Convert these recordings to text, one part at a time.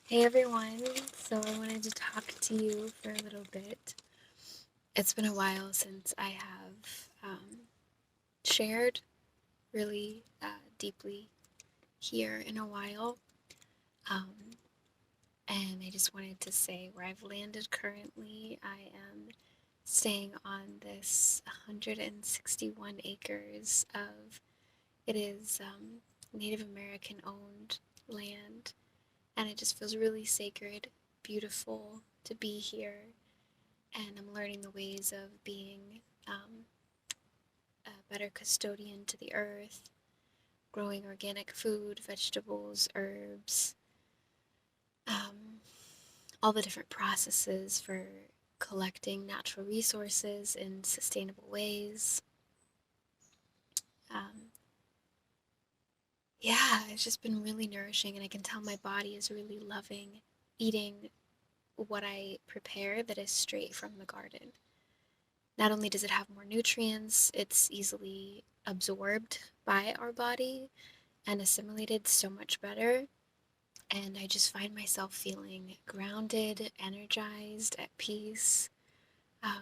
Hey everyone, so I wanted to talk to you for a little bit. It's been a while since I have shared really deeply here in a while, um, and I just wanted to say where I've landed currently. I am staying on this 161 acres of, it is Native American owned land, and it just feels really sacred, beautiful to be here. And I'm learning the ways of being a better custodian to the earth, growing organic food, vegetables, herbs, um, all the different processes for collecting natural resources in sustainable ways. Um, yeah, it's just been really nourishing, and I can tell my body is really loving eating what I prepare that is straight from the garden. Not only does it have more nutrients, it's easily absorbed by our body and assimilated so much better. And I just find myself feeling grounded, energized, at peace, and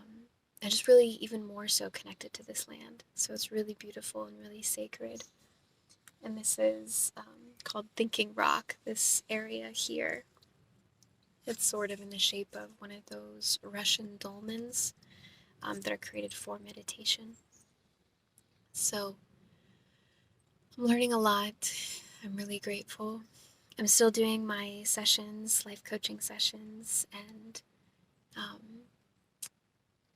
just really even more so connected to this land. So it's really beautiful and really sacred. And this is called Thinking Rock, this area here. It's sort of in the shape of one of those Russian dolmens that are created for meditation. So I'm learning a lot. I'm really grateful. I'm still doing my sessions, life coaching sessions, and um,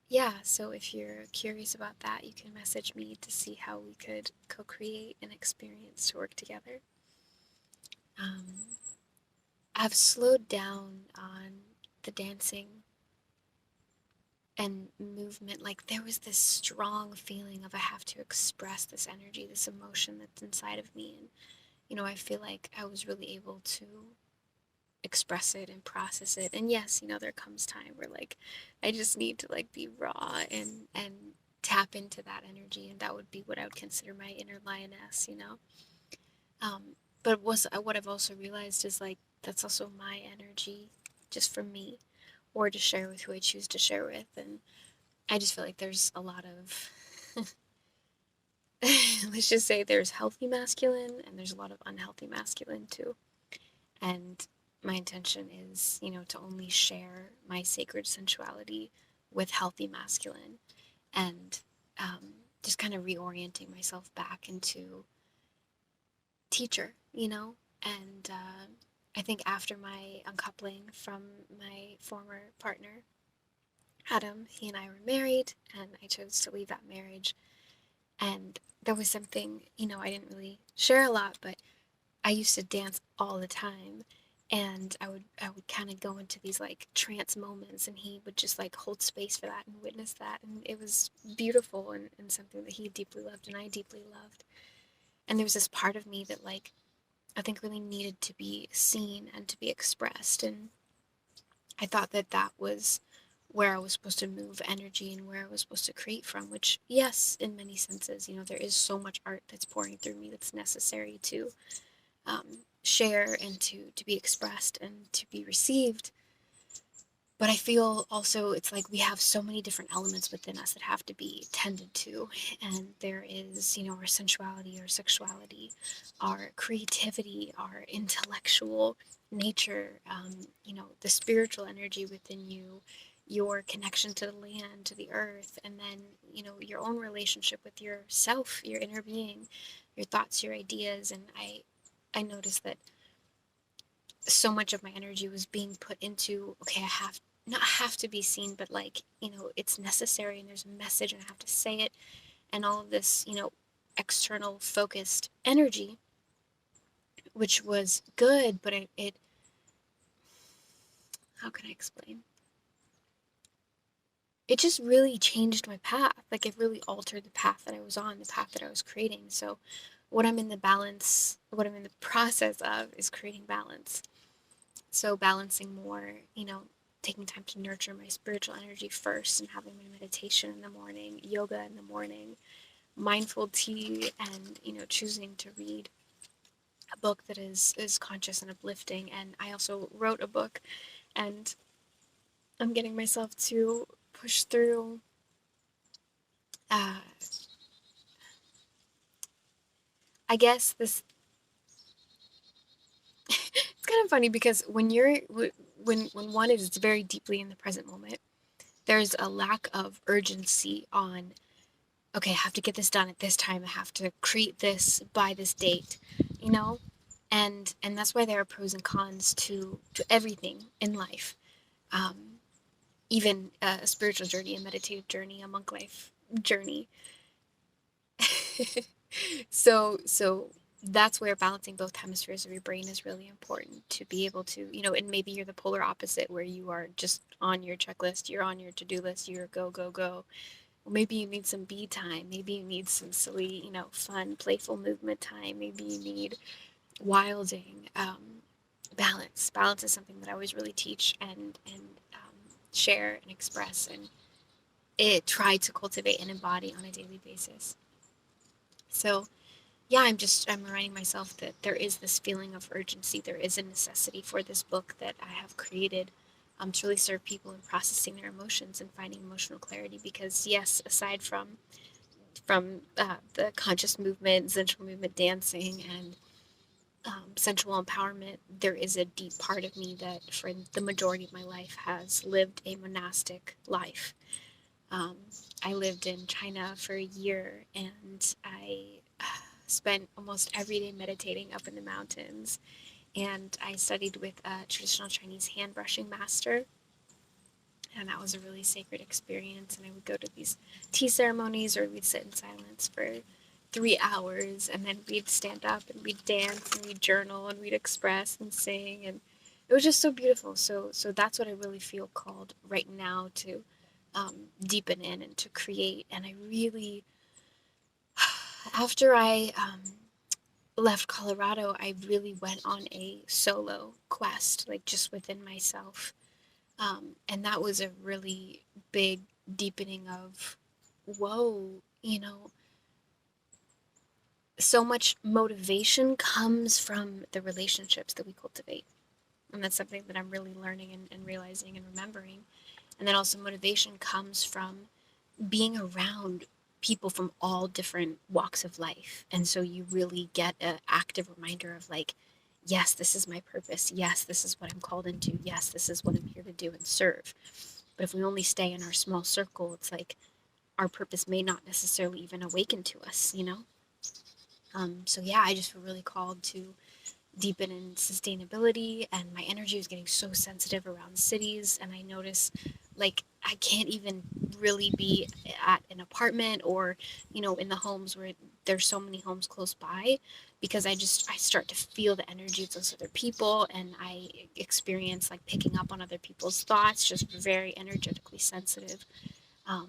yeah, so if you're curious about that, you can message me to see how we could co-create an experience to work together. Um, I've slowed down on the dancing and movement. Like there was this strong feeling of I have to express this energy, this emotion that's inside of me, and I feel like I was really able to express it and process it. And yes, there comes time where like I just need to like be raw and tap into that energy, and that would be what I would consider my inner lioness. Um, but what I've also realized is like that's also my energy, just for me, or to share with who I choose to share with. And I just feel like there's a lot of let's just say there's healthy masculine and there's a lot of unhealthy masculine too. And my intention is, to only share my sacred sensuality with healthy masculine, and just kind of reorienting myself back into teacher, And I think after my uncoupling from my former partner, Adam, he and I were married, and I chose to leave that marriage. And there was something, I didn't really share a lot, but I used to dance all the time, and I would kind of go into these like trance moments, and he would just like hold space for that and witness that, and it was beautiful, and something that he deeply loved and I deeply loved. And there was this part of me that like I think really needed to be seen and to be expressed, and I thought that that was where I was supposed to move energy and where I was supposed to create from, which yes, in many senses, there is so much art that's pouring through me that's necessary to share and to be expressed and to be received. But I feel also it's like we have so many different elements within us that have to be tended to. And there is, our sensuality, our sexuality, our creativity, our intellectual nature, the spiritual energy within you, your connection to the land, to the earth, and then, your own relationship with yourself, your inner being, your thoughts, your ideas. And I noticed that so much of my energy was being put into, okay, I have not have to be seen, but like, it's necessary and there's a message and I have to say it, and all of this, external focused energy, which was good, but it how can I explain? It just really changed my path. Like it really altered the path that I was on, the path that I was creating. So what I'm in the process of is creating balance. So balancing more, taking time to nurture my spiritual energy first and having my meditation in the morning, yoga in the morning, mindful tea, and, choosing to read a book that is conscious and uplifting. And I also wrote a book, and I'm getting myself to push through I guess this it's kind of funny because when one is very deeply in the present moment, there's a lack of urgency on, okay, I have to get this done at this time. I have to create this by this date, you know? And that's why there are pros and cons to everything in life. Um, even a spiritual journey, a meditative journey, a monk life journey. So that's where balancing both hemispheres of your brain is really important, to be able to, and maybe you're the polar opposite where you are just on your checklist, you're on your to-do list, you're go, go, go. Well, maybe you need some be time. Maybe you need some silly, fun, playful movement time. Maybe you need wilding. Balance. Balance is something that I always really teach and share and express and try to cultivate and embody on a daily basis. So yeah, I'm reminding myself that there is this feeling of urgency. There is a necessity for this book that I have created to really serve people in processing their emotions and finding emotional clarity. Because yes, aside from the conscious movement, sensual movement, dancing, and sensual empowerment, there is a deep part of me that, for the majority of my life, has lived a monastic life. Um, I lived in China for a year, and I spent almost every day meditating up in the mountains. And I studied with a traditional Chinese hand brushing master, and that was a really sacred experience. And I would go to these tea ceremonies, or we'd sit in silence for 3 hours, and then we'd stand up and we'd dance and we'd journal and we'd express and sing, and it was just so beautiful. So that's what I really feel called right now to deepen in and to create. And I really, after I left Colorado, I really went on a solo quest, like just within myself. And that was a really big deepening of, whoa, so much motivation comes from the relationships that we cultivate. And that's something that I'm really learning and realizing and remembering. And then also motivation comes from being around people from all different walks of life. And so you really get an active reminder of, like, yes, this is my purpose. Yes, this is what I'm called into. Yes, this is what I'm here to do and serve. But if we only stay in our small circle, it's like our purpose may not necessarily even awaken to us. So yeah, I just feel really called to deepen in sustainability, and my energy was getting so sensitive around cities, and I notice, like, I can't even really be at an apartment or in the homes where there's so many homes close by, because I start to feel the energy of those other people, and I experience like picking up on other people's thoughts, just very energetically sensitive. um,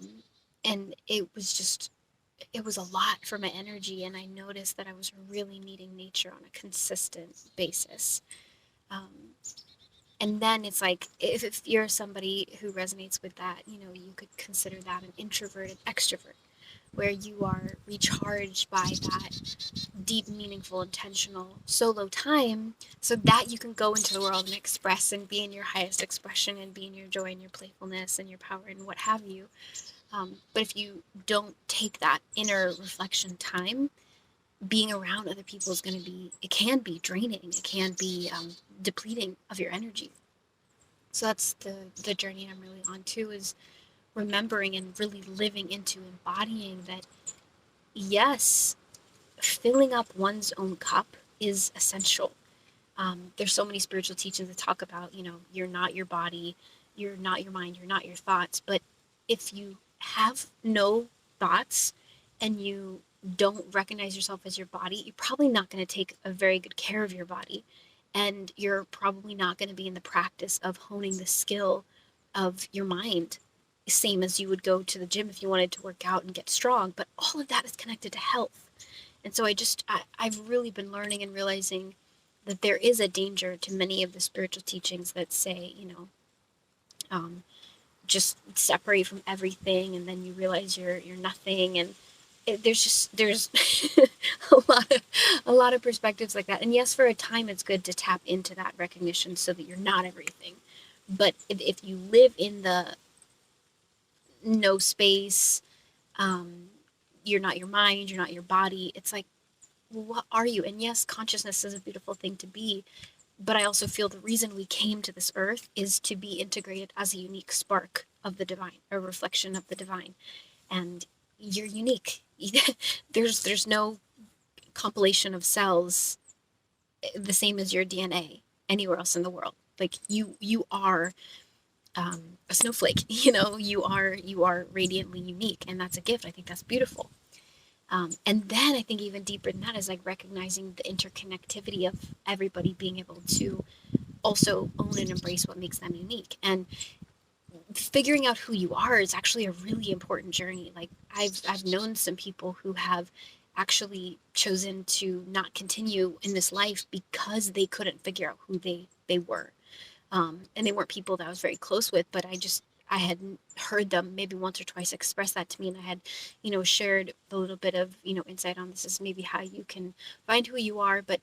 and it was a lot for my energy, and I noticed that I was really needing nature on a consistent basis. Um, and then it's like, if you're somebody who resonates with that, you could consider that an introverted extrovert, where you are recharged by that deep, meaningful, intentional solo time, so that you can go into the world and express and be in your highest expression and be in your joy and your playfulness and your power and what have you. But if you don't take that inner reflection time, being around other people is going to it can be draining. It can be depleting of your energy. So that's the journey I'm really on too, is remembering and really living into embodying that, yes, filling up one's own cup is essential. There's so many spiritual teachings that talk about, you're not your body, you're not your mind, you're not your thoughts. But if you have no thoughts and you don't recognize yourself as your body, you're probably not going to take a very good care of your body. And you're probably not going to be in the practice of honing the skill of your mind, same as you would go to the gym if you wanted to work out and get strong. But all of that is connected to health. And so I've really been learning and realizing that there is a danger to many of the spiritual teachings that say, um, just separate from everything, and then you realize you're nothing. And there's a lot of perspectives like that. And yes, for a time it's good to tap into that recognition so that you're not everything. But if you live in the no space, um, you're not your mind, you're not your body, it's like, well, what are you? And yes, consciousness is a beautiful thing to be, but I also feel the reason we came to this earth is to be integrated as a unique spark of the divine, a reflection of the divine. And you're unique. There's no compilation of cells the same as your DNA anywhere else in the world. Like you are a snowflake. You are radiantly unique, and that's a gift. I think that's beautiful. And then I think even deeper than that is like recognizing the interconnectivity of everybody being able to also own and embrace what makes them unique. And figuring out who you are is actually a really important journey. Like I've known some people who have actually chosen to not continue in this life because they couldn't figure out who they were. And they weren't people that I was very close with, but I had heard them maybe once or twice express that to me, and I had, shared a little bit of, insight on this is maybe how you can find who you are. But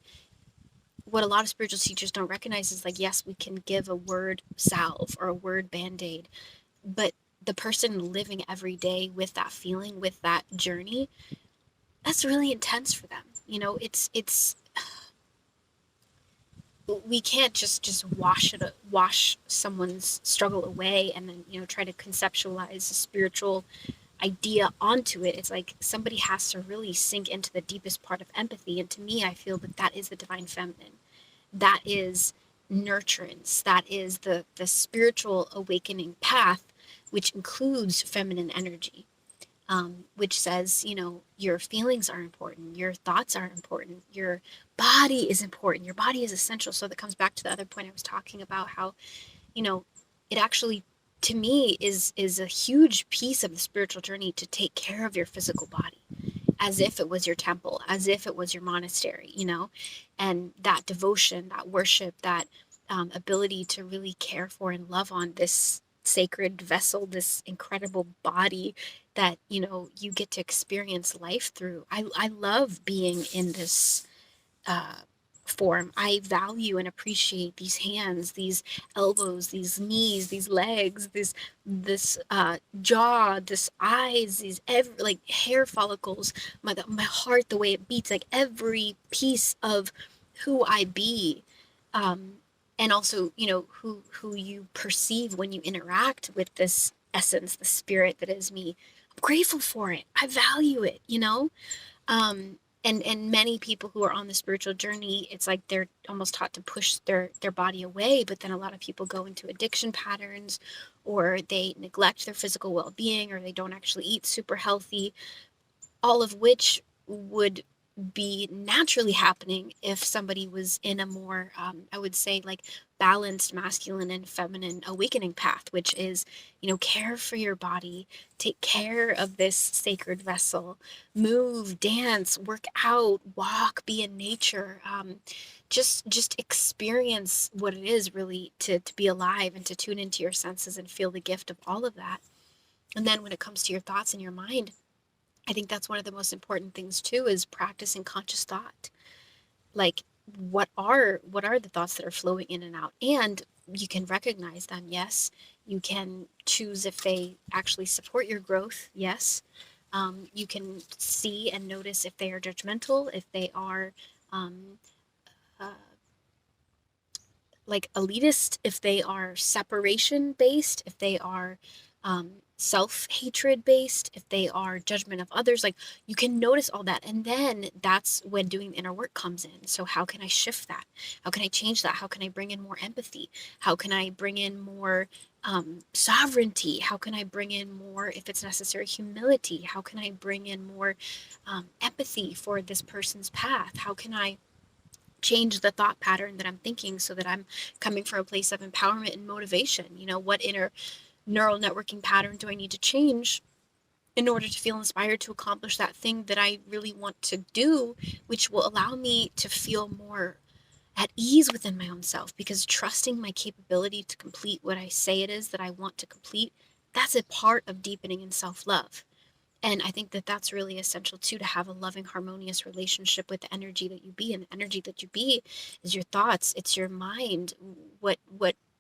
what a lot of spiritual teachers don't recognize is like, yes, we can give a word salve or a word band-aid, but the person living every day with that feeling, with that journey, that's really intense for them. It's we can't just wash someone's struggle away and then try to conceptualize a spiritual idea onto it. It's like somebody has to really sink into the deepest part of empathy, and to me I feel that that is the divine feminine. That is nurturance. That is the spiritual awakening path, which includes feminine energy, which says, your feelings are important, your thoughts are important, your body is important, your body is essential. So that comes back to the other point I was talking about, how, it actually, to me, is a huge piece of the spiritual journey to take care of your physical body as if it was your temple, as if it was your monastery, and that devotion, that worship, that ability to really care for and love on this sacred vessel, this incredible body that, you get to experience life through. I love being in this uh, form. I value and appreciate these hands, these elbows, these knees, these legs, this jaw, this eyes, these like hair follicles, my heart, the way it beats, like every piece of who I be. Um, and also, who you perceive when you interact with this essence, the spirit that is me. I'm grateful for it. I value it. um and many people who are on the spiritual journey, it's like they're almost taught to push their body away, but then a lot of people go into addiction patterns, or they neglect their physical well-being, or they don't actually eat super healthy, all of which would be naturally happening if somebody was in a more, I would say, like balanced masculine and feminine awakening path, which is, care for your body, take care of this sacred vessel, move, dance, work out, walk, be in nature, just experience what it is really to be alive and to tune into your senses and feel the gift of all of that. And then when it comes to your thoughts and your mind, I think that's one of the most important things too, is practicing conscious thought. Like, what are the thoughts that are flowing in and out? And you can recognize them. Yes. You can choose if they actually support your growth. Yes. You can see and notice if they are judgmental, if they are um, uh, like elitist, if they are separation based, if they are self-hatred based, if they are judgment of others. Like, you can notice all that, and then that's when doing the inner work comes in. So how can I shift that? How can I change that? How can I bring in more empathy? How can I bring in more sovereignty? How can I bring in more, if it's necessary, humility? How can I bring in more empathy for this person's path? How can I change the thought pattern that I'm thinking so that I'm coming from a place of empowerment and motivation? What inner neural networking pattern do I need to change in order to feel inspired to accomplish that thing that I really want to do, which will allow me to feel more at ease within my own self? Because trusting my capability to complete what I say it is that I want to complete, that's a part of deepening in self-love. And I think that that's really essential too, to have a loving, harmonious relationship with the energy that you be. And the energy that you be is your thoughts, it's your mind, what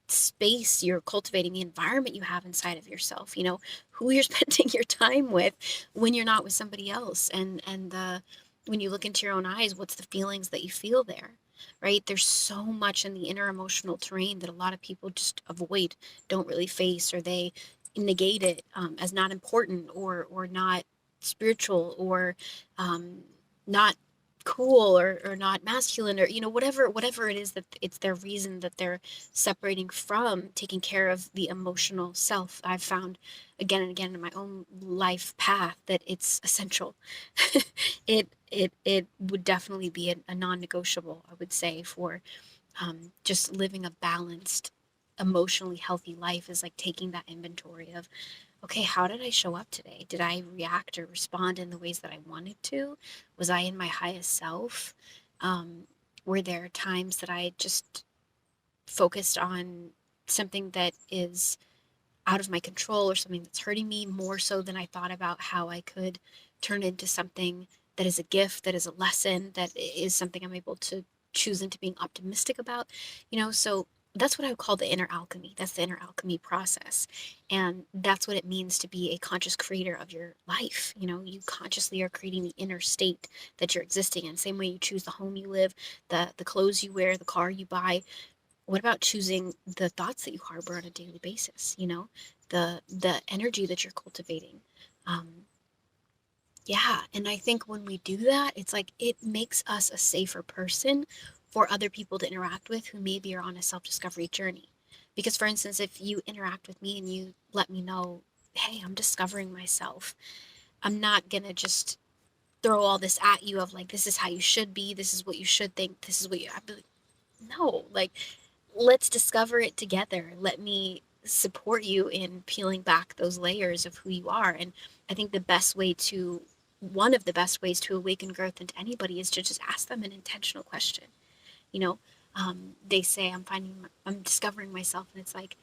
space you're cultivating, the environment you have inside of yourself, you know, who you're spending your time with when you're not with somebody else. And when you look into your own eyes, what's the feelings that you feel there? Right? There's so much in the inner emotional terrain that a lot of people just avoid, don't really face, or they negate it as not important, or not spiritual, or not cool, or not masculine, or you know, whatever it is that it's their reason that they're separating from taking care of the emotional self. I've found again and again in my own life path that it's essential. It would definitely be a non-negotiable, I would say, for just living a balanced, emotionally healthy life, is like taking that inventory of, okay, how did I show up today? Did I react or respond in the ways that I wanted to? Was I in my highest self? Were there times that I just focused on something that is out of my control, or something that's hurting me, more so than I thought about how I could turn into something that is a gift, that is a lesson, that is something I'm able to choose into being optimistic about, you know? So that's what I would call the inner alchemy. That's the inner alchemy process. And that's what it means to be a conscious creator of your life. You know, you consciously are creating the inner state that you're existing in. Same way you choose the home you live, the clothes you wear, the car you buy. What about choosing the thoughts that you harbor on a daily basis, you know, the energy that you're cultivating? um yeah, and I think when we do that, it's like it makes us a safer person for other people to interact with who maybe are on a self-discovery journey. Because for instance, if you interact with me and you let me know, hey, I'm discovering myself, I'm not gonna just throw all this at you of like, this is how you should be, this is what you should think, this is what you, I'd be like, no, like, let's discover it together. Let me support you in peeling back those layers of who you are. And I think one of the best ways to awaken growth into anybody is to just ask them an intentional question. You know, they say, I'm discovering myself. And it's like,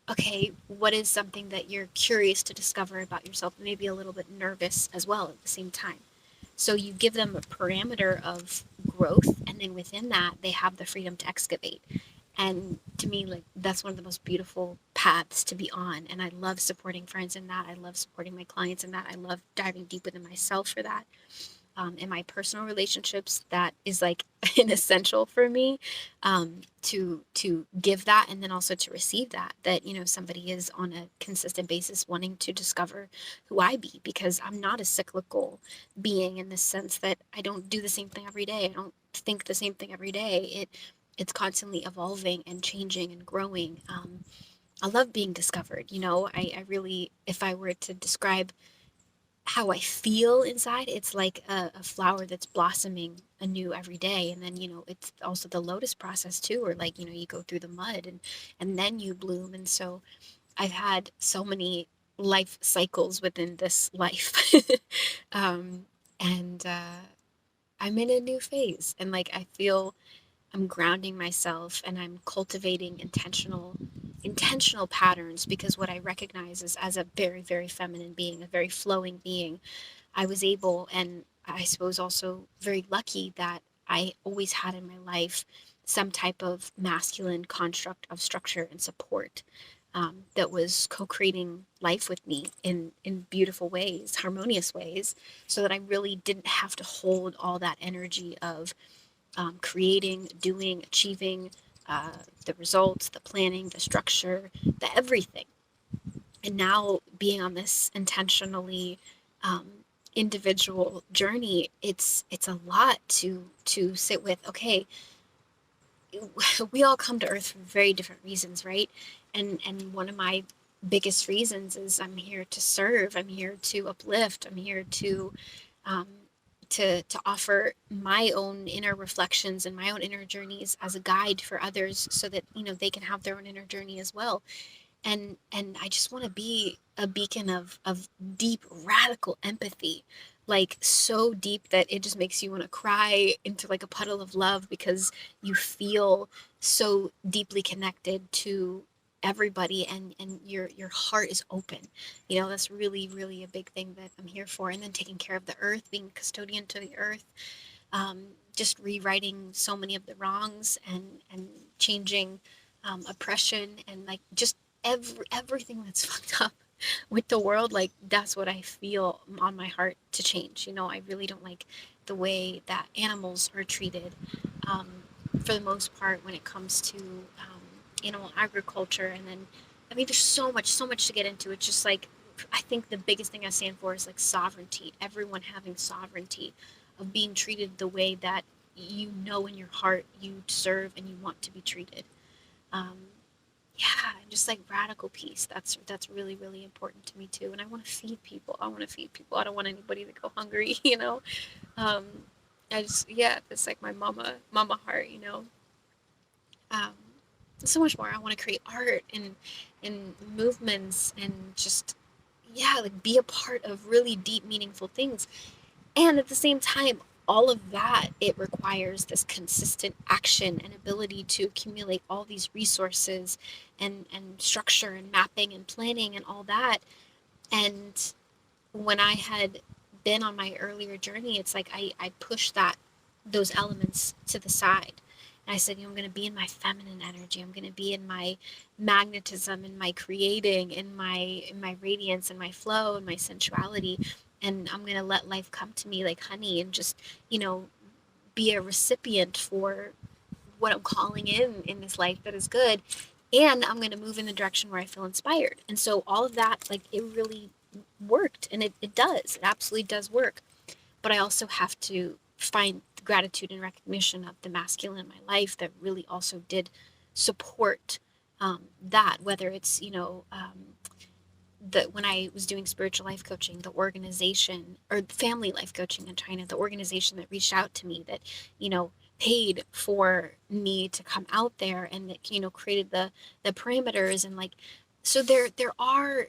okay, what is something that you're curious to discover about yourself? Maybe a little bit nervous as well at the same time. So you give them a parameter of growth, and then within that, they have the freedom to excavate. And to me, like, that's one of the most beautiful paths to be on. And I love supporting friends in that. I love supporting my clients in that. I love diving deep within myself for that. In my personal relationships, that is like an essential for me, to give that, and then also to receive that, that you know, somebody is on a consistent basis wanting to discover who I be, because I'm not a cyclical being, in the sense that I don't do the same thing every day. I don't think the same thing every day. It's constantly evolving and changing and growing. I love being discovered. You know, I really, if I were to describe how I feel inside, it's like a flower that's blossoming anew every day. And then, you know, it's also the lotus process too, or like, you know, you go through the mud, and then you bloom. And so I've had so many life cycles within this life. um, and I'm in a new phase, and like, I feel I'm grounding myself, and I'm cultivating intentional patterns, because what I recognize is, as a very, very feminine being, a very flowing being, I was able, and I suppose also very lucky, that I always had in my life some type of masculine construct of structure and support, that was co-creating life with me in beautiful ways, harmonious ways, so that I really didn't have to hold all that energy of creating, doing, achieving, uh, the results, the planning, the structure, the everything. And now, being on this intentionally um, individual journey, it's a lot to sit with. Okay, we all come to Earth for very different reasons, right? And one of my biggest reasons is, I'm here to serve. I'm here to uplift. I'm here um, to offer my own inner reflections and my own inner journeys as a guide for others, so that you know, they can have their own inner journey as well. And I just want to be a beacon of deep, radical empathy, like so deep that it just makes you want to cry into like a puddle of love, because you feel so deeply connected to everybody, and your heart is open. That's really, really a big thing that I'm here for. And then taking care of the earth, being custodian to the earth, just rewriting so many of the wrongs, and changing oppression, and like just everything that's fucked up with the world. Like, that's what I feel on my heart to change. I really don't like the way that animals are treated, um, for the most part, when it comes to animal agriculture. And then, I mean, there's so much to get into. It's just like, I think the biggest thing I stand for is like sovereignty, everyone having sovereignty of being treated the way that in your heart you deserve and you want to be treated. um, yeah, and just like radical peace. That's really, really important to me too. And I want to feed people. I don't want anybody to go hungry. um, I just, yeah, that's like my mama heart. Um, so much more. I want to create art and movements, and just, yeah, like be a part of really deep, meaningful things. And at the same time, all of that, it requires this consistent action and ability to accumulate all these resources, and structure and mapping and planning and all that. And when I had been on my earlier journey, it's like I pushed those elements to the side. And I said, I'm going to be in my feminine energy. I'm going to be in my magnetism, in my creating, in my radiance, and my flow, and my sensuality. And I'm going to let life come to me like honey, and just, be a recipient for what I'm calling in this life that is good. And I'm going to move in the direction where I feel inspired. And so all of that, like, it really worked. And it does. It absolutely does work. But I also have to find gratitude and recognition of the masculine in my life that really also did support that, whether it's, when I was doing spiritual life coaching, the organization, or family life coaching in China, the organization that reached out to me, that, paid for me to come out there, and that, created the parameters. And like, so there are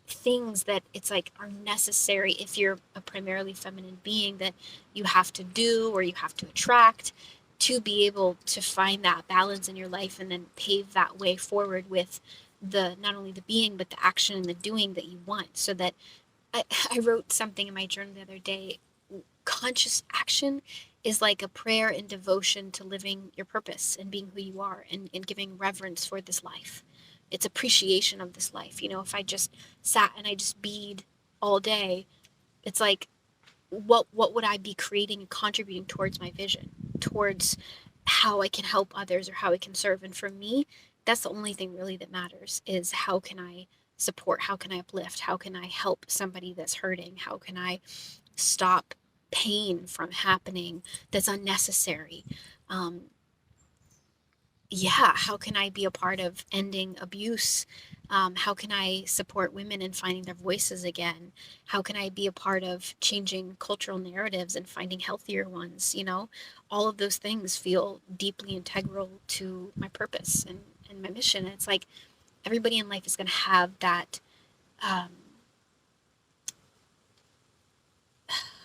things that it's like are necessary if you're a primarily feminine being, that you have to do, or you have to attract, to be able to find that balance in your life, and then pave that way forward with the not only the being, but the action and the doing that you want. So that I wrote something in my journal the other day. Conscious action is like a prayer and devotion to living your purpose and being who you are, and giving reverence for this life. It's appreciation of this life. If I just sat and I just bead all day, it's like, what would I be creating and contributing towards my vision, towards how I can help others, or how I can serve? And for me, that's the only thing really that matters, is how can I support, how can I uplift, how can I help somebody that's hurting, how can I stop pain from happening that's unnecessary. um, yeah, how can I be a part of ending abuse? How can I support women in finding their voices again? How can I be a part of changing cultural narratives and finding healthier ones? All of those things feel deeply integral to my purpose and my mission. And it's like, everybody in life is going to have that, um,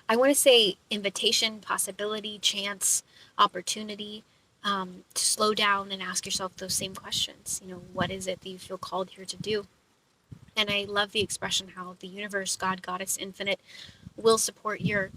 I want to say, invitation, possibility, chance, opportunity, to slow down and ask yourself those same questions. What is it that you feel called here to do? And I love the expression how the universe, God, Goddess, Infinite, will support your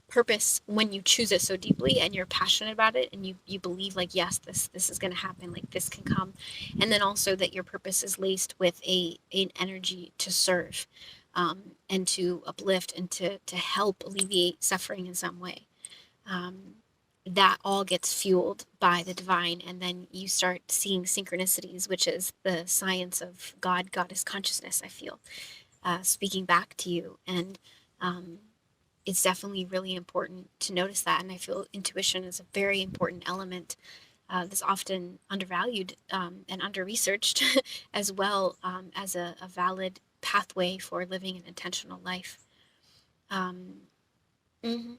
purpose when you choose it so deeply, and you're passionate about it, and you believe, like, yes, this is going to happen, like, this can come. And then also that your purpose is laced with an energy to serve, and to uplift, and to help alleviate suffering in some way. um, that all gets fueled by the divine, and then you start seeing synchronicities, which is the science of God, Goddess consciousness, I feel, speaking back to you. And um, it's definitely really important to notice that. And I feel intuition is a very important element, that's often undervalued, and under-researched as well, as a valid pathway for living an intentional life. Um, mhm.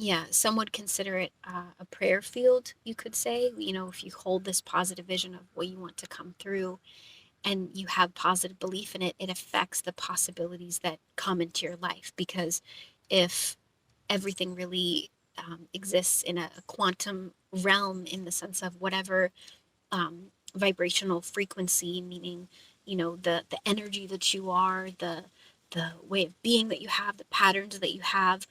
Yeah, some would consider it a prayer field, you could say. If you hold this positive vision of what you want to come through, and you have positive belief in it, it affects the possibilities that come into your life. Because if everything really exists in a quantum realm, in the sense of whatever vibrational frequency, meaning, the energy that you are, the way of being that you have, the patterns that you have,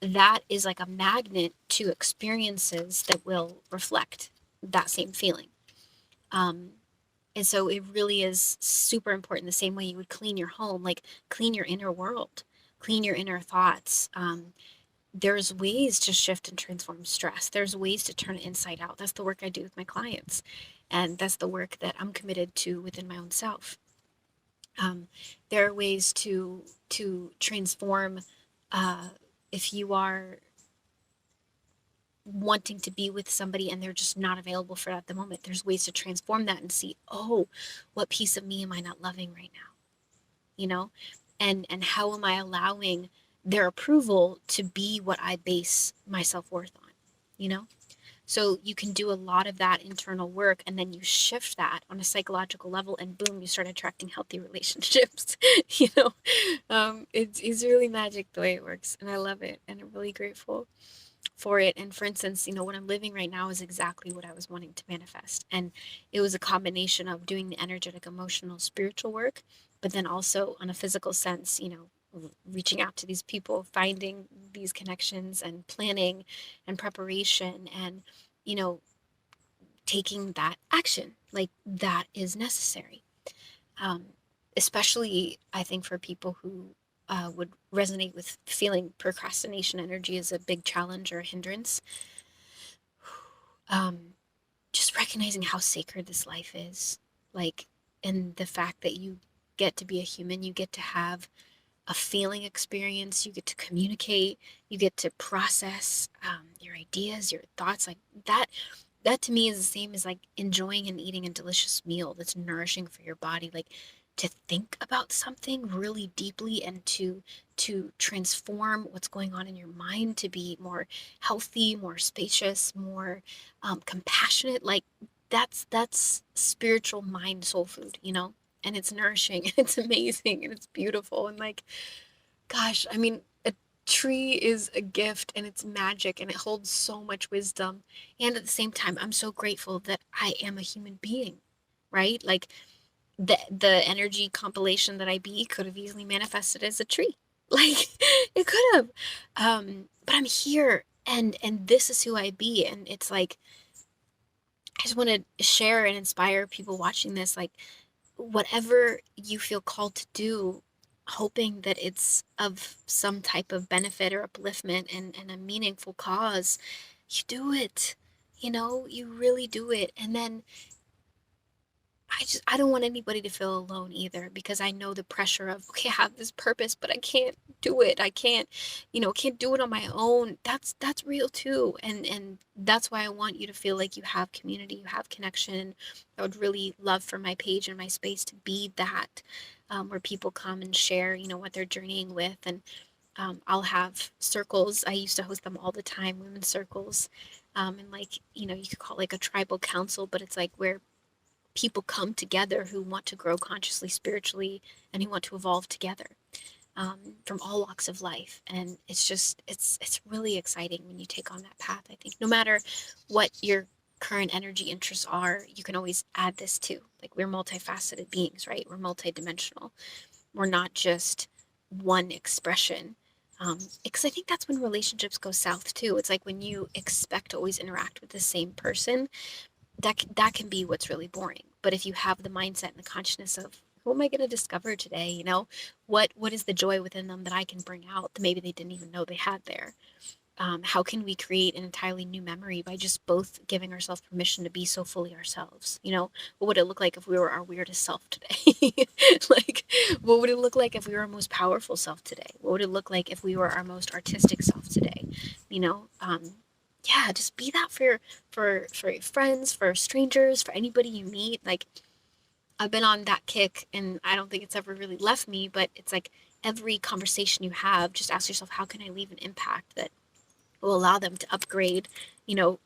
that is like a magnet to experiences that will reflect that same feeling. And so it really is super important, the same way you would clean your home, like clean your inner world, clean your inner thoughts. There's ways to shift and transform stress. There's ways to turn it inside out. That's the work I do with my clients. And that's the work that I'm committed to within my own self. There are ways to transform, if you are wanting to be with somebody and they're just not available for it at the moment. There's ways to transform that and see, oh, what piece of me am I not loving right now? And how am I allowing their approval to be what I base my self-worth on? So you can do a lot of that internal work, and then you shift that on a psychological level, and boom, you start attracting healthy relationships. It's really magic the way it works, and I love it, and I'm really grateful for it. And for instance, what I'm living right now is exactly what I was wanting to manifest. And it was a combination of doing the energetic, emotional, spiritual work, but then also on a physical sense, reaching out to these people, finding these connections and planning and preparation and, taking that action like that is necessary. Especially I think for people who would resonate with feeling procrastination energy as a big challenge or a hindrance. Just recognizing how sacred this life is, like, and the fact that you get to be a human, you get to have a feeling experience, you get to communicate, you get to process your ideas, your thoughts, like that. That to me is the same as like enjoying and eating a delicious meal that's nourishing for your body. Like, to think about something really deeply and to transform what's going on in your mind to be more healthy, more spacious, more compassionate. Like, that's spiritual mind soul food, and it's nourishing and it's amazing and it's beautiful. And like, gosh, I mean, a tree is a gift and it's magic and it holds so much wisdom. And at the same time, I'm so grateful that I am a human being, right? Like, the energy compilation that I be could have easily manifested as a tree. Like, it could have. But I'm here, and this is who I be. And it's like, I just want to share and inspire people watching this, like, whatever you feel called to do, hoping that it's of some type of benefit or upliftment and a meaningful cause, you do it. You really do it. And then I don't want anybody to feel alone either, because I know the pressure of, okay, I have this purpose, but I can't do it. I can't do it on my own. That's real too. And that's why I want you to feel like you have community, you have connection. I would really love for my page and my space to be that, where people come and share, what they're journeying with. And I'll have circles. I used to host them all the time, women's circles. And like, you could call it like a tribal council, but it's like where people come together who want to grow consciously, spiritually, and who want to evolve together, from all walks of life. And it's really exciting when you take on that path. I think no matter what your current energy interests are, you can always add this too. Like, we're multifaceted beings, right? We're multidimensional. We're not just one expression. Because I think that's when relationships go south too. It's like when you expect to always interact with the same person, that can be what's really boring. But if you have the mindset and the consciousness of, who am I going to discover today? What is the joy within them that I can bring out that maybe they didn't even know they had there? How can we create an entirely new memory by just both giving ourselves permission to be so fully ourselves? What would it look like if we were our weirdest self today? Like, what would it look like if we were our most powerful self today? What would it look like if we were our most artistic self today? Yeah, just be that for your friends, for strangers, for anybody you meet. Like, I've been on that kick, and I don't think it's ever really left me, but it's like every conversation you have, just ask yourself, how can I leave an impact that will allow them to upgrade,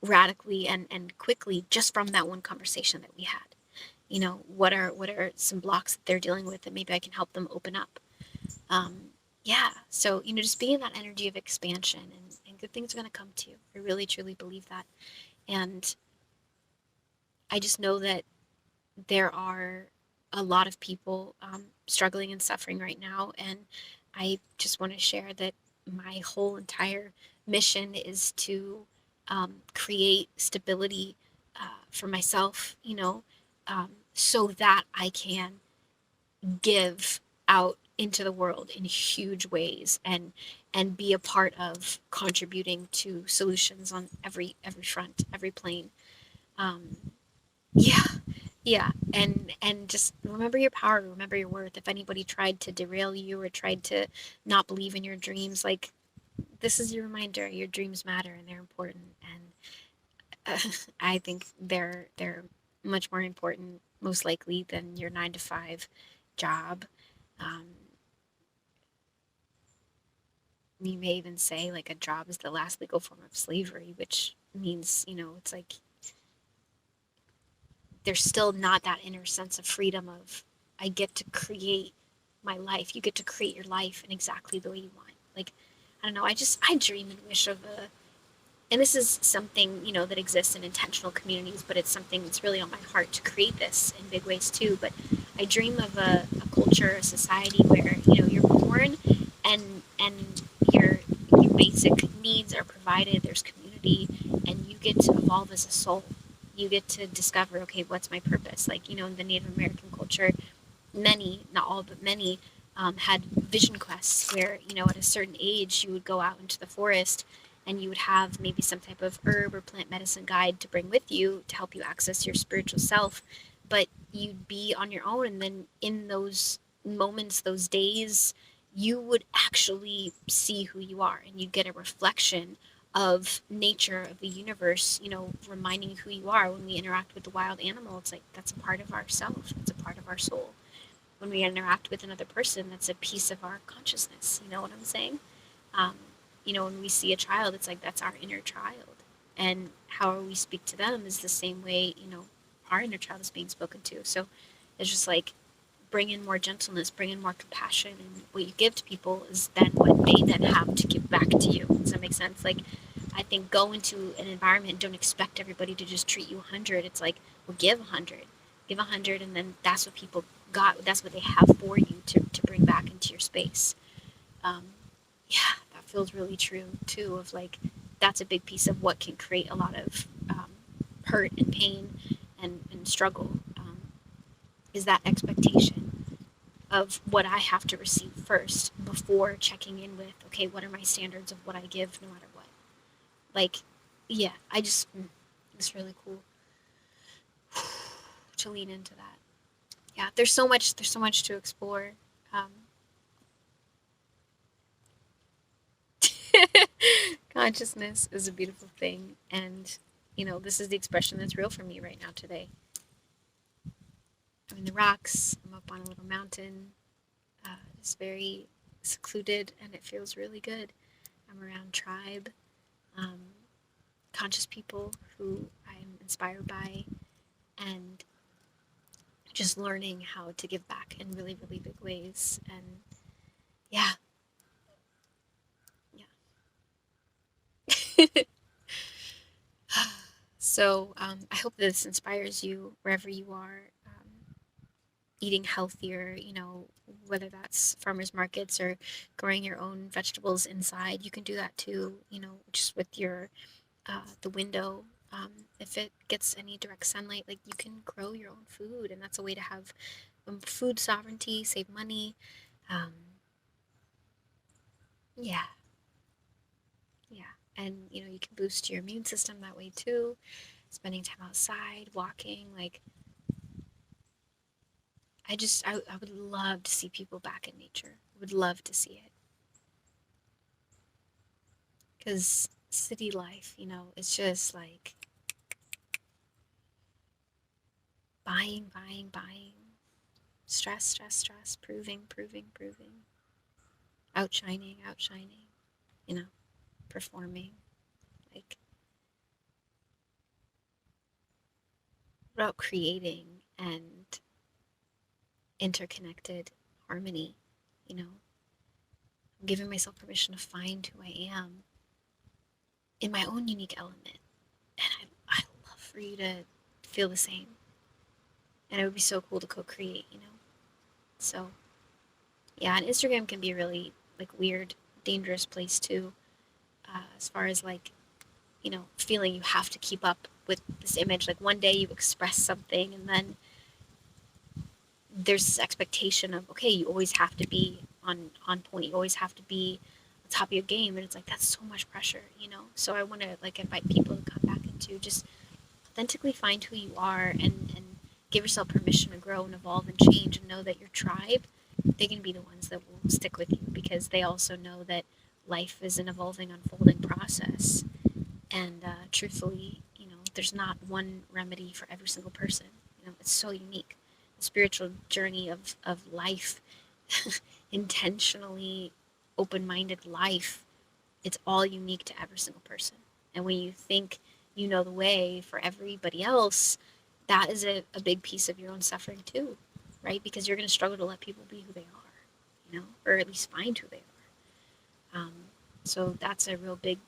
radically and quickly, just from that one conversation that we had. What are some blocks that they're dealing with that maybe I can help them open up. Yeah, so just being in that energy of expansion, and good things are going to come to you. I really truly believe that. And I just know that there are a lot of people struggling and suffering right now. And I just want to share that my whole entire mission is to create stability for myself, so that I can give out into the world in huge ways and be a part of contributing to solutions on every front, every plane. Um, yeah, yeah, and just remember your power, remember your worth. If anybody tried to derail you or tried to not believe in your dreams, like, this is your reminder: your dreams matter and they're important. And I think they're much more important, most likely, than your 9 to 5 job. Um, you may even say, like, a job is the last legal form of slavery, which means, it's like there's still not that inner sense of freedom of, I get to create my life. You get to create your life in exactly the way you want. Like, I don't know. I dream and wish of and this is something, that exists in intentional communities, but it's something that's really on my heart to create this in big ways too. But I dream of a culture, a society where, you're born and your basic needs are provided, there's community, and you get to evolve as a soul. You get to discover, okay, what's my purpose? Like, in the Native American culture, many, not all, but many, had vision quests where, at a certain age, you would go out into the forest and you would have maybe some type of herb or plant medicine guide to bring with you to help you access your spiritual self. But you'd be on your own. And then in those moments, those days, you would actually see who you are and you'd get a reflection of nature, of the universe, reminding you who you are. When we interact with the wild animal, it's like that's a part of ourself, it's a part of our soul. When we interact with another person, that's a piece of our consciousness. You know what I'm saying? Um, when we see a child, it's like that's our inner child. And how we speak to them is the same way, our inner child is being spoken to. So it's just like, bring in more gentleness, bring in more compassion, and what you give to people is then what they then have to give back to you. Does that make sense? Like, I think go into an environment and don't expect everybody to just treat you 100. It's like, well, give 100. Give 100, and then that's what people got. That's what they have for you to bring back into your space. Um, yeah, that feels really true, too, of like, that's a big piece of what can create a lot of hurt and pain and struggle, is that expectation of what I have to receive first before checking in with, okay, what are my standards of what I give no matter what? Like, yeah, it's really cool to lean into that. Yeah, there's so much to explore. Um, Consciousness is a beautiful thing. And, this is the expression that's real for me right now today. I'm in the rocks, I'm up on a little mountain. It's very secluded and it feels really good. I'm around tribe, um, conscious people who I'm inspired by, and just learning how to give back in really, really big ways. And yeah, yeah. So I hope this inspires you wherever you are, eating healthier, whether that's farmers markets or growing your own vegetables inside. You can do that too, just with the window. If it gets any direct sunlight, like, you can grow your own food, and that's a way to have food sovereignty, save money. Um, yeah, yeah. And, you can boost your immune system that way too. Spending time outside, walking. Like, I would love to see people back in nature. I would love to see it. Because city life, it's just like buying, buying, buying. Stress, stress, stress. Proving, proving, proving. Outshining, outshining. Performing. Like, about creating and interconnected harmony. I'm giving myself permission to find who I am in my own unique element. And I love for you to feel the same. And it would be so cool to co-create, you know? So, yeah, and Instagram can be a really, like, weird, dangerous place too, as far as, like, you know, feeling you have to keep up with this image. Like, one day you express something, and then there's this expectation of, okay, you always have to be on point. You always have to be on top of your game, and it's like, that's so much pressure, you know? So I want to, like, invite people to come back into just authentically find who you are, and give yourself permission to grow and evolve and change, and know that your tribe, they can be the ones that will stick with you, because they also know that life is an evolving, unfolding process. And truthfully, you know, there's not one remedy for every single person. You know, it's so unique. The spiritual journey of life, intentionally open-minded life, it's all unique to every single person. And when you think you know the way for everybody else, that is a big piece of your own suffering too, right? Because you're going to struggle to let people be who they are, you know, or at least find who they are. So that's a real big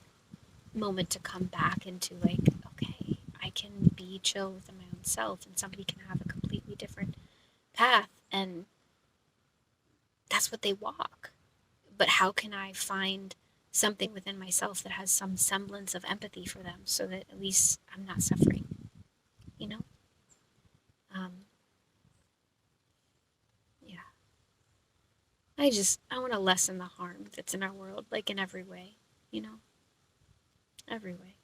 moment to come back into, like, okay, I can be chill within my own self, and somebody can have a completely different path, and that's what they walk. But how can I find something within myself that has some semblance of empathy for them, so that at least I'm not suffering, you know? Um, yeah. I want to lessen the harm that's in our world, like, in every way, you know? Every way.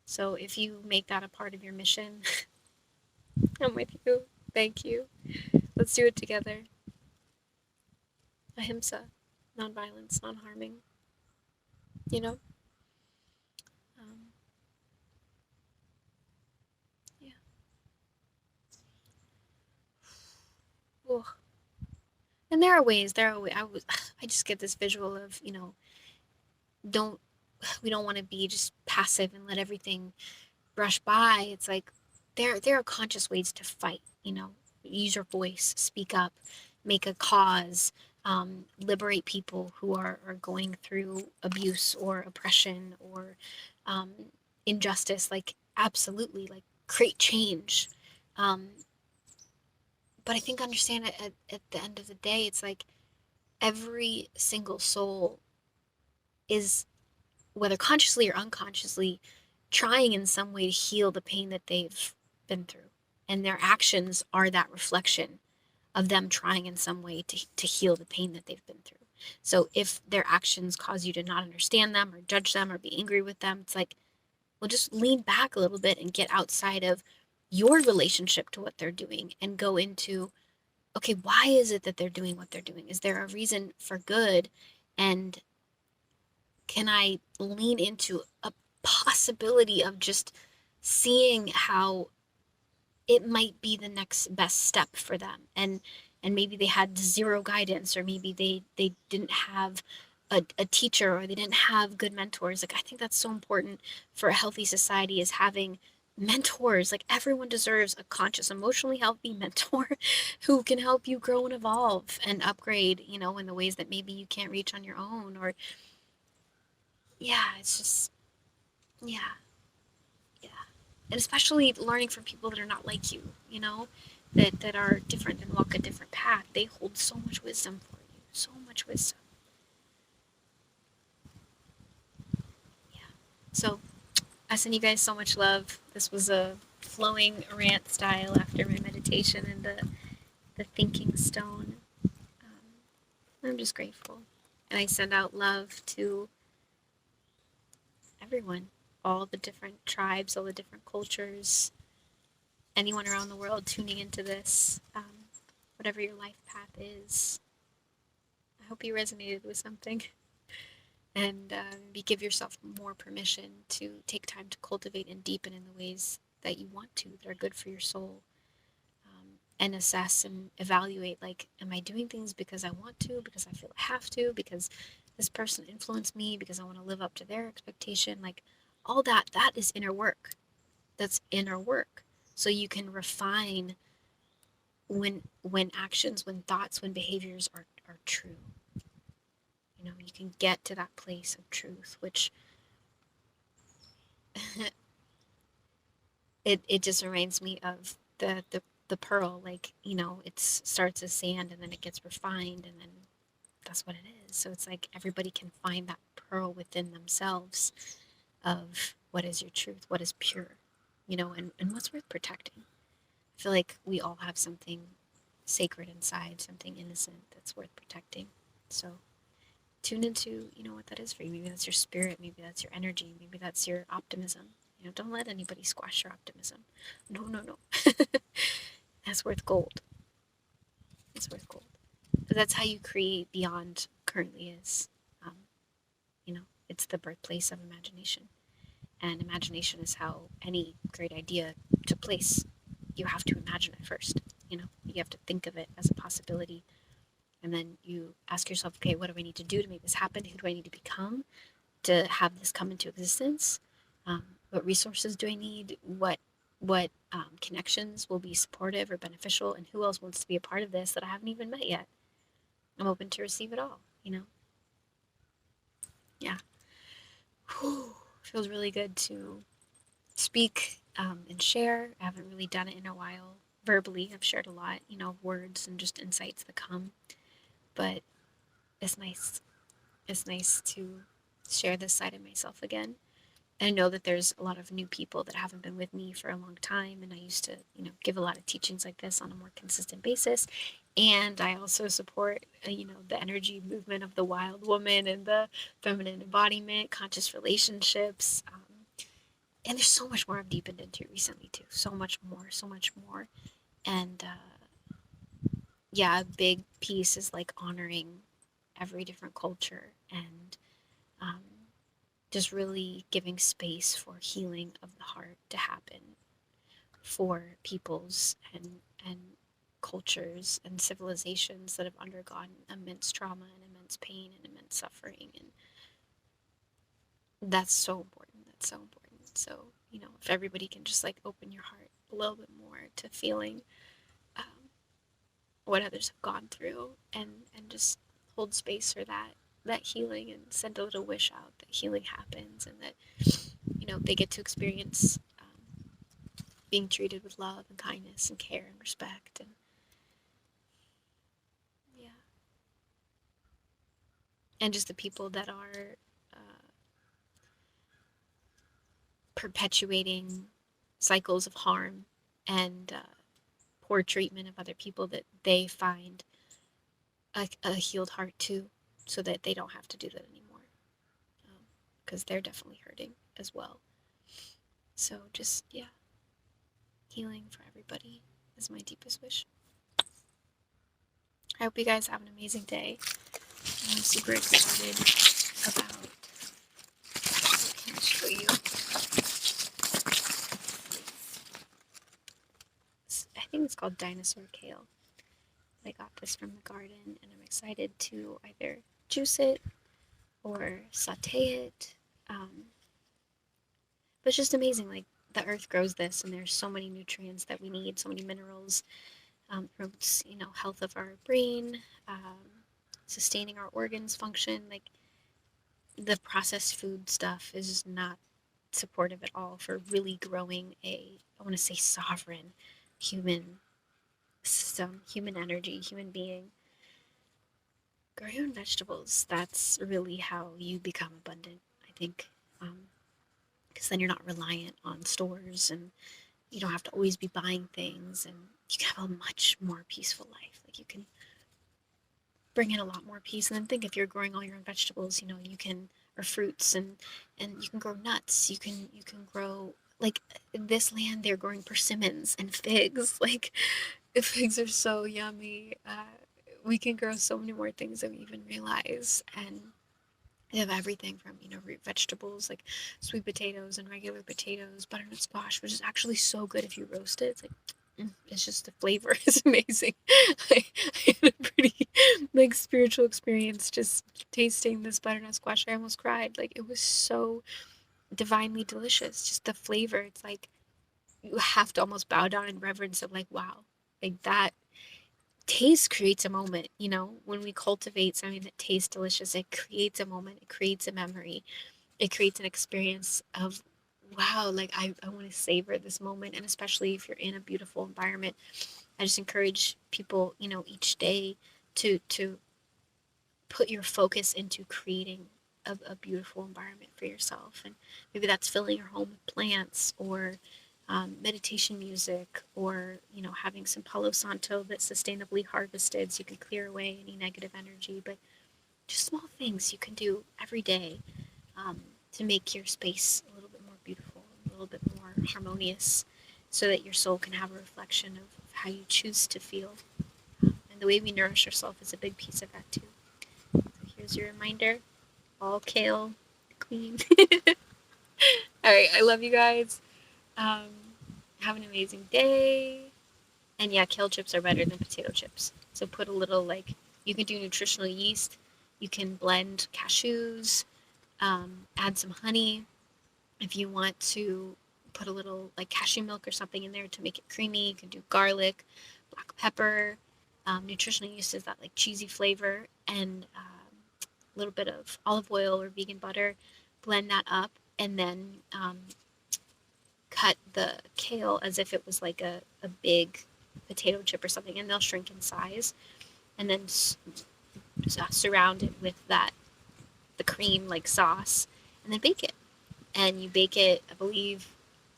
So if you make that a part of your mission, I'm with you. Thank you. Let's do it together. Ahimsa, non-violence, non-harming, you know? Um, yeah. Ugh. And I just get this visual of, you know, don't, we don't want to be just passive and let everything brush by. It's like, there are conscious ways to fight, you know? Use your voice, speak up, make a cause, liberate people who are going through abuse or oppression or um, injustice. Like, absolutely, like, create change. Um, but I think understand it at the end of the day, it's like every single soul is, whether consciously or unconsciously, trying in some way to heal the pain that they've been through. And their actions are that reflection of them trying in some way to heal the pain that they've been through. So if their actions cause you to not understand them or judge them or be angry with them, it's like, well, just lean back a little bit and get outside of your relationship to what they're doing and go into, okay, why is it that they're doing what they're doing? Is there a reason for good? And can I lean into a possibility of just seeing how it might be the next best step for them? And maybe they had zero guidance, or maybe they didn't have a teacher, or they didn't have good mentors. Like, I think that's so important for a healthy society, is having mentors. Like, everyone deserves a conscious, emotionally healthy mentor who can help you grow and evolve and upgrade, you know, in the ways that maybe you can't reach on your own. Or yeah, it's just, yeah, yeah. And especially learning from people that are not like you, you know, that are different and walk a different path. They hold so much wisdom for you, so much wisdom. Yeah. So I send you guys so much love. This was a flowing rant style after my meditation and the thinking stone. I'm just grateful. And I send out love to everyone, all the different tribes, all the different cultures, anyone around the world tuning into this, whatever your life path is. I hope you resonated with something. And give yourself more permission to take time to cultivate and deepen in the ways that you want to, that are good for your soul. And assess and evaluate, like, am I doing things because I want to, because I feel I have to, because this person influenced me, because I want to live up to their expectation? Like, all that is inner work. That's inner work. So you can refine when actions, when thoughts, when behaviors are true. You know, you can get to that place of truth, which it just reminds me of the pearl, like, you know, it starts as sand and then it gets refined and then that's what it is. So it's like everybody can find that pearl within themselves of what is your truth, what is pure, you know, and what's worth protecting. I feel like we all have something sacred inside, something innocent that's worth protecting. So tune into, you know, what that is for you. Maybe that's your spirit, maybe that's your energy, maybe that's your optimism. You know, don't let anybody squash your optimism. No, no, no. That's worth gold. It's worth gold. But that's how you create beyond currently is. Um, you know, it's the birthplace of imagination. And imagination is how any great idea took place. You have to imagine it first. You know, you have to think of it as a possibility. And then you ask yourself, okay, what do I need to do to make this happen? Who do I need to become to have this come into existence? What resources do I need? What connections will be supportive or beneficial? And who else wants to be a part of this that I haven't even met yet? I'm open to receive it all, you know? Yeah. Whew. Feels really good to speak and share. I haven't really done it in a while. Verbally, I've shared a lot, you know, words and just insights that come. But it's nice. It's nice to share this side of myself again. And I know that there's a lot of new people that haven't been with me for a long time. And I used to, you know, give a lot of teachings like this on a more consistent basis. And I also support, you know, the energy movement of the wild woman and the feminine embodiment, conscious relationships. And there's so much more I've deepened into recently too. So much more, so much more. And yeah, a big piece is like honoring every different culture and um, just really giving space for healing of the heart to happen for peoples and cultures and civilizations that have undergone immense trauma and immense pain and immense suffering. And that's so important. That's so important. So, you know, if everybody can just like open your heart a little bit more to feeling what others have gone through and just hold space for that healing and send a little wish out that healing happens and that, you know, they get to experience being treated with love and kindness and care and respect. And yeah, and just the people that are perpetuating cycles of harm and poor treatment of other people, that they find a healed heart too, so that they don't have to do that anymore, because they're definitely hurting as well. So just, yeah, healing for everybody is my deepest wish. I hope you guys have an amazing day. I'm super excited about, what can I show you? I think it's called dinosaur kale. I got this from the garden and I'm excited to either juice it or saute it. But it's just amazing, like the earth grows this and there's so many nutrients that we need, so many minerals, promotes, you know, health of our brain, sustaining our organs function. Like the processed food stuff is just not supportive at all for really growing I want to say sovereign human system, human energy, human being. Grow your own vegetables. That's really how you become abundant, I think. Because then you're not reliant on stores and you don't have to always be buying things and you can have a much more peaceful life. Like you can bring in a lot more peace. And then think, if you're growing all your own vegetables, you know, you can, or fruits, and you can grow nuts. You can grow, like in this land they're growing persimmons and figs. Like the figs are so yummy. We can grow so many more things than we even realize. And they have everything from, you know, root vegetables like sweet potatoes and regular potatoes, butternut squash, which is actually so good if you roast it. It's like, it's just the flavor is amazing. I had a pretty like spiritual experience just tasting this butternut squash. I almost cried. Like it was so divinely delicious. Just the flavor. It's like you have to almost bow down in reverence of like, wow, like that taste creates a moment, you know, when we cultivate something that tastes delicious, it creates a moment, it creates a memory, it creates an experience of wow, like I want to savor this moment. And especially if you're in a beautiful environment, I just encourage people, each day to put your focus into creating a beautiful environment for yourself. And maybe that's filling your home with plants, or meditation music, or having some Palo Santo that's sustainably harvested so you can clear away any negative energy. But just small things you can do every day to make your space a little bit more beautiful, a little bit more harmonious, so that your soul can have a reflection of how you choose to feel. And the way we nourish ourselves is a big piece of that too. So here's your reminder: all kale, queen. All right, I love you guys. Um, have an amazing day. And yeah, kale chips are better than potato chips. So put a little, you can do nutritional yeast. You can blend cashews, add some honey. If you want to put a little cashew milk or something in there to make it creamy, you can do garlic, black pepper. Nutritional yeast is that cheesy flavor, and a little bit of olive oil or vegan butter. Blend that up, and then cut the kale as if it was a big potato chip or something, and they'll shrink in size. And then surround it with the cream sauce, and then bake it. And you bake it, I believe,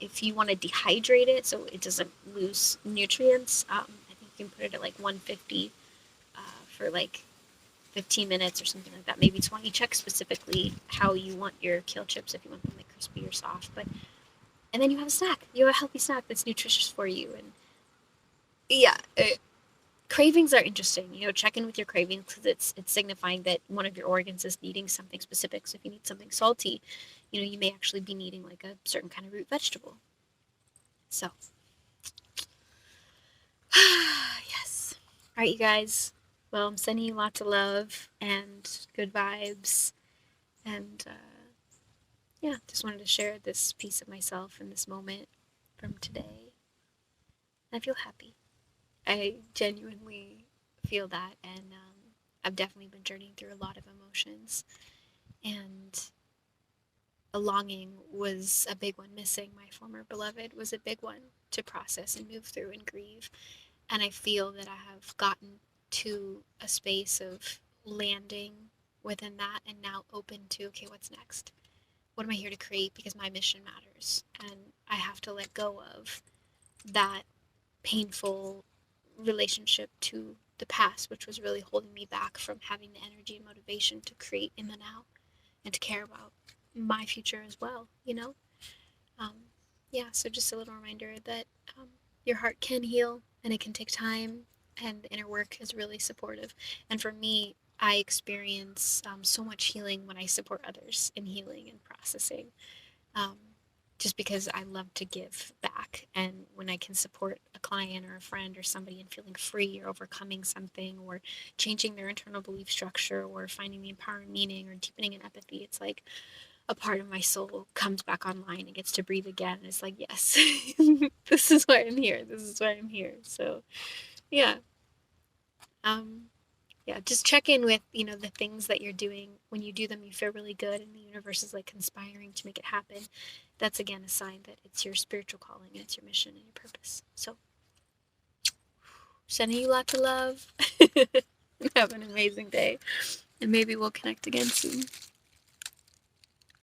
if you want to dehydrate it so it doesn't lose nutrients, I think you can put it at 150 for 15 minutes or something like that, maybe 20. Check specifically how you want your kale chips, if you want them crispy or soft. And then you have a snack. You have a healthy snack that's nutritious for you. And yeah, cravings are interesting. Check in with your cravings, because it's signifying that one of your organs is needing something specific. So if you need something salty, you may actually be needing a certain kind of root vegetable. So, yes. All right, you guys. Well, I'm sending you lots of love and good vibes. And yeah, just wanted to share this piece of myself in this moment from today. I feel happy. I genuinely feel that. And I've definitely been journeying through a lot of emotions. And a longing was a big one. Missing my former beloved was a big one to process and move through and grieve. And I feel that I have gotten to a space of landing within that, and now open to, okay, what's next? What am I here to create? Because my mission matters. And I have to let go of that painful relationship to the past, which was really holding me back from having the energy and motivation to create in the now and to care about my future as well, Um, yeah, so just a little reminder that your heart can heal, and it can take time, and the inner work is really supportive. And for me, I experience so much healing when I support others in healing and processing, um, just because I love to give back. And when I can support a client or a friend or somebody in feeling free, or overcoming something, or changing their internal belief structure, or finding the empowering meaning, or deepening an empathy, it's like a part of my soul comes back online and gets to breathe again. And it's like, yes, this is why I'm here. This is why I'm here. So, yeah. Yeah, just check in with, the things that you're doing. When you do them, you feel really good, and the universe is conspiring to make it happen. That's again a sign that it's your spiritual calling, and it's your mission and your purpose. So, sending you lots of love. Have an amazing day, and maybe we'll connect again soon.